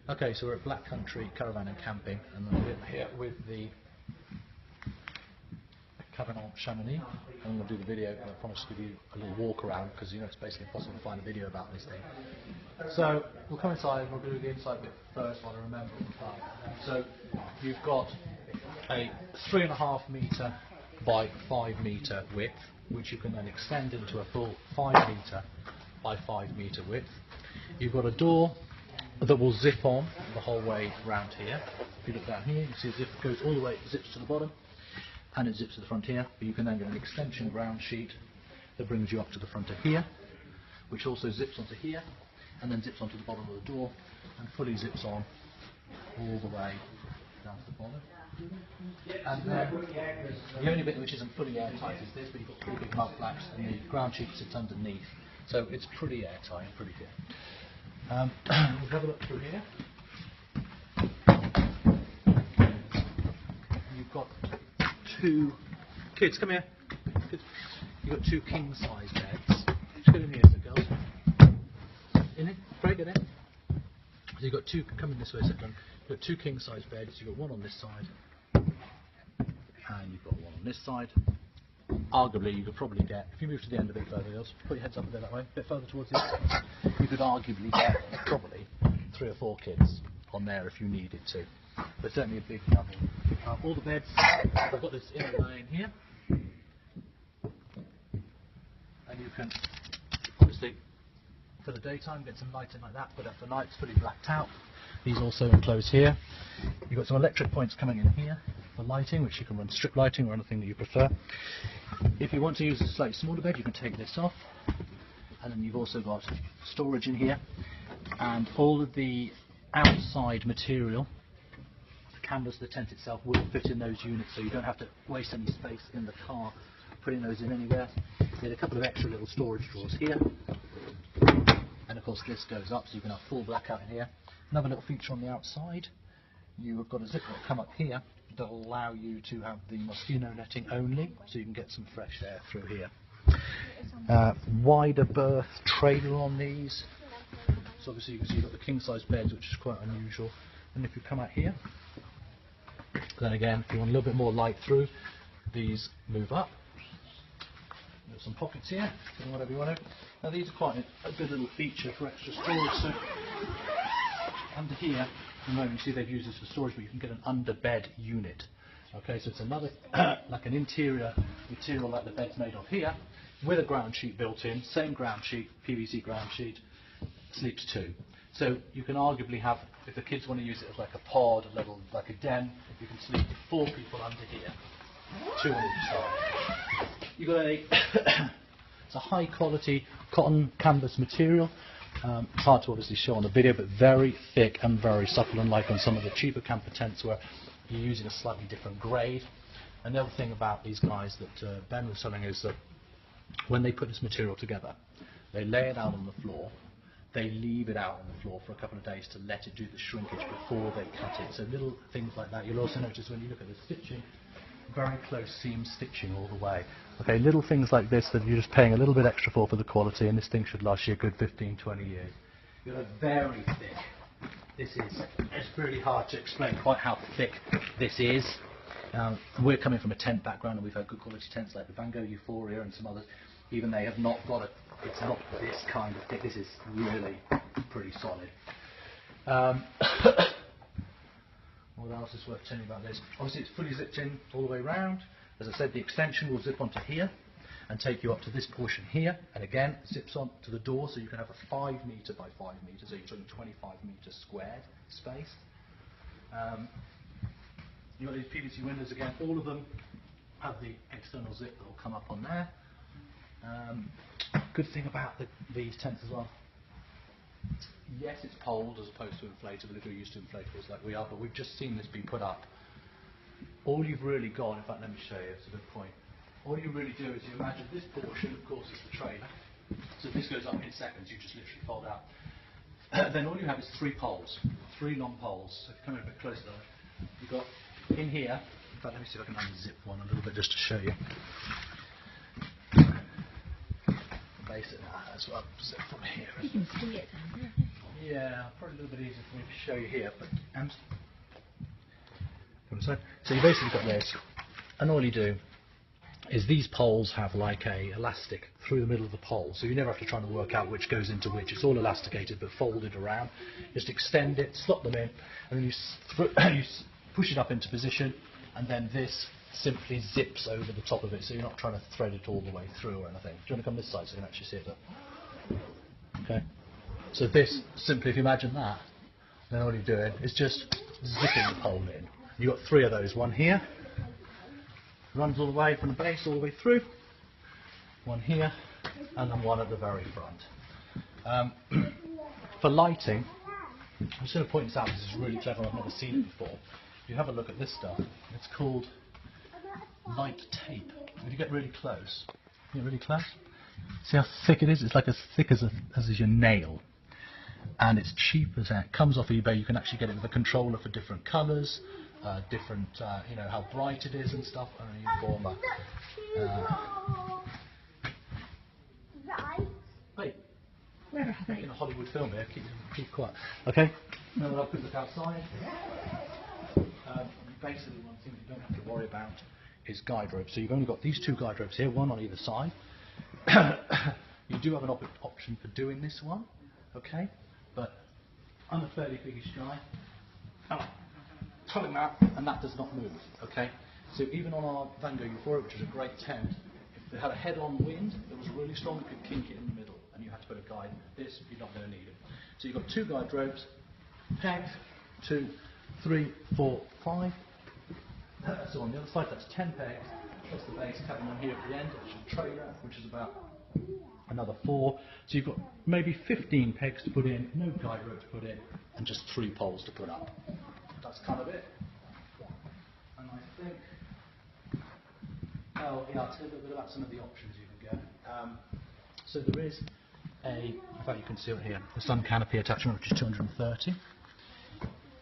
Okay, so we're at Black Country Caravan and Camping, and we're here with the Cabanon Chamonix. I'm going to do the video, and I promise to give you a little walk around because you know it's basically impossible to find a video about this thing. So we'll come inside and we'll do the inside bit first while I remember all the time. So you've got a 3.5 metre by 5 metre width, which you can then extend into a full 5 metre by 5 metre width. You've got a door that will zip on the whole way round here. If you look down here, you see the zip goes all the way, zips to the bottom, and it zips to the front here. But you can then get an extension ground sheet that brings you up to the front of here, which also zips onto here, and then zips onto the bottom of the door, and fully zips on all the way down to the bottom. And then the only bit which isn't fully airtight is this, but you've got 3 big mud flaps, and the ground sheet sits underneath. So it's pretty airtight and pretty good. We'll have a look through here. You've got 2 kids, come here. Kids. You've got 2 king size beds. Just get in here, so girls. In it, Craig, get in. So you've got 2, come in this way a second. You've got 2 king size beds. You've got one on this side, and you've got one on this side. Arguably, you could probably get, if you move to the end a bit further, put your heads up a bit that way, a bit further towards this, you could arguably get probably 3 or 4 kids on there if you needed to. But certainly a big double. All the beds, I've got this inner line here, and you can obviously for the daytime get some lighting like that, but for night it's fully blacked out. These also enclose here. You've got some electric points coming in here for lighting, which you can run strip lighting or anything that you prefer. If you want to use a slightly smaller bed, you can take this off, and then you've also got storage in here, and all of the outside material, the canvas, the tent itself, will fit in those units, so you don't have to waste any space in the car putting those in anywhere. There's a couple of extra little storage drawers here, and of course this goes up, so you can have full blackout in here. Another little feature on the outside, you have got a zip that will come up here that will allow you to have the mosquito netting only, so you can get some fresh air through here. Wider berth trailer on these, so obviously you can see you've got the king size beds, which is quite unusual. And if you come out here, then again, if you want a little bit more light through, these move up. There's some pockets here, whatever you want to. Now these are quite a good little feature for extra storage. So under here, at the moment you see they've used this for storage, but you can get an under-bed unit. Okay, so it's another, like an interior material like the bed's made of here, with a ground sheet built in, same ground sheet, PVC ground sheet, sleeps 2. So you can arguably have, if the kids want to use it as like a pod, a little, like a den, you can sleep 4 people under here, 2 on each side. You've got it's a high quality cotton canvas material. It's hard to obviously show on the video, but very thick and very supple, unlike on some of the cheaper camper tents where you're using a slightly different grade. And the other thing about these guys that Ben was telling is that when they put this material together, they lay it out on the floor, they leave it out on the floor for a couple of days to let it do the shrinkage before they cut it. So little things like that. You'll also notice when you look at the stitching, very close seam stitching all the way. Okay, little things like this that you're just paying a little bit extra for the quality, and this thing should last you a good 15, 20 years. You've got a very thick, it's really hard to explain quite how thick this is. We're coming from a tent background, and we've had good quality tents like the Van Gogh Euphoria and some others. Even they have not got it's not this kind of thick. This is really pretty solid. What else is worth telling you about this? Obviously it's fully zipped in all the way around. As I said, the extension will zip onto here and take you up to this portion here, and again it zips on to the door, so you can have a 5 metre by 5 metres, so you're talking 25 metre squared space. You've got these PVC windows again, all of them have the external zip that will come up on there. Good thing about these tents as well, yes, it's poled as opposed to inflatable if you're used to inflatables like we are, but we've just seen this be put up. All you've really got, in fact let me show you, it's a good point. All you really do is you imagine this portion, of course, is the trailer. So if this goes up in seconds, you just literally fold out. Then all you have is 3 poles, 3 long poles. So if you come in a bit closer, you've got in here, in fact let me see if I can unzip one a little bit just to show you. Base it as well, zip from here. You can see it down there. Yeah, probably a little bit easier for me to show you here, but so you basically got this, and all you do is these poles have like a elastic through the middle of the pole, so you never have to try to work out which goes into which. It's all elasticated but folded around. Just extend it, slot them in, and then you push it up into position, and then this simply zips over the top of it, so you're not trying to thread it all the way through or anything. Do you want to come this side so you can actually see it? Okay. So this, simply, if you imagine that, then all you're doing is just zipping the pole in. You've got 3 of those. One here, runs all the way from the base all the way through. One here, and then one at the very front. For lighting, I'm just going to point this out because this is really clever. I've never seen it before. If you have a look at this stuff, it's called light tape. If you get really close, see how thick it is? It's like as thick as is your nail. And it's cheap as that. It comes off eBay. You can actually get it with a controller for different colours, different, you know, how bright it is and stuff. Hey, where are they? In a Hollywood film here. Keep quiet. Okay. Now that I've put this outside, basically one thing you don't have to worry about is guide ropes. So you've only got these 2 guide ropes here, one on either side. You do have an option for doing this one, okay? But I'm a fairly biggish guy. Pulling that, and that does not move, okay? So even on our Vango Euphoria, which is a great tent, if they had a head-on wind that was really strong, you could kink it in the middle, and you had to put a guide. This, you're not going to need it. So you've got 2 guide ropes, pegged, 2, 3, 4, 5. So on the other side, that's 10 pegs, plus the base cabin on here at the end, which is a trailer, which is about another 4. So you've got maybe 15 pegs to put in, no guide rope to put in, and just 3 poles to put up. That's kind of it. And I think, oh yeah, I'll tell you a little bit about some of the options you can get. So there is in fact you can see it here, the sun canopy attachment, which is 230.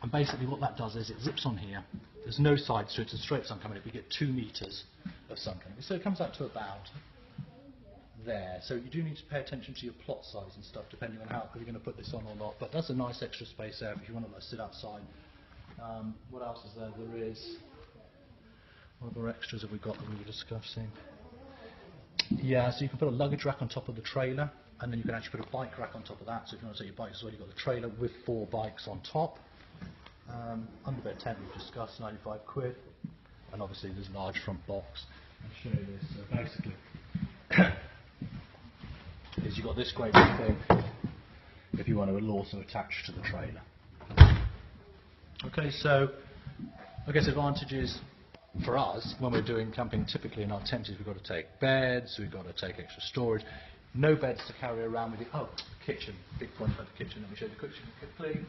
And basically what that does is it zips on here. There's no sides to it, it's a straight sun canopy. You get 2 meters of sun canopy. So it comes out to about there. So you do need to pay attention to your plot size and stuff, depending on how you're going to put this on or not. But that's a nice extra space there if you want to sit outside. What else is there? There is, what other extras have we got that we were discussing? Yeah, so you can put a luggage rack on top of the trailer, and then you can actually put a bike rack on top of that. So if you want to take your bike as well, you've got the trailer with 4 bikes on top. Underbed tent we've discussed, 95 quid. And obviously there's a large front box. I'll show you this. So basically, is you've got this great big thing if you want to also attach to the trailer. Okay, so I guess advantages for us when we're doing camping typically in our tents is we've got to take beds, we've got to take extra storage, no beds to carry around with you. Oh, kitchen, big point about the kitchen. Let me show you the kitchen quickly.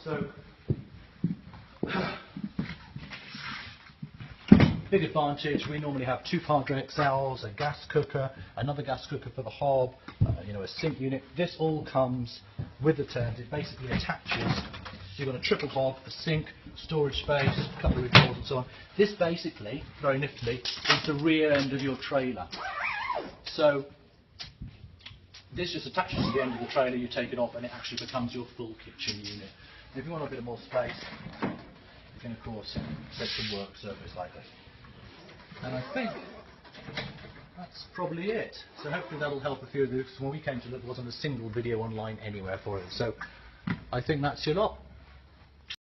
So, big advantage, we normally have 2 Padre XLs, a gas cooker, another gas cooker for the hob, you know, a sink unit. This all comes with the tent. It basically attaches. You've got a triple hob, a sink, storage space, a couple of drawers and so on. This basically, very niftily, is the rear end of your trailer. So this just attaches to the end of the trailer, you take it off and it actually becomes your full kitchen unit. And if you want a bit more space, you can of course set some work surface like this. And I think that's probably it. So hopefully that'll help a few of you, because when we came to look there wasn't a single video online anywhere for it. So I think that's your lot.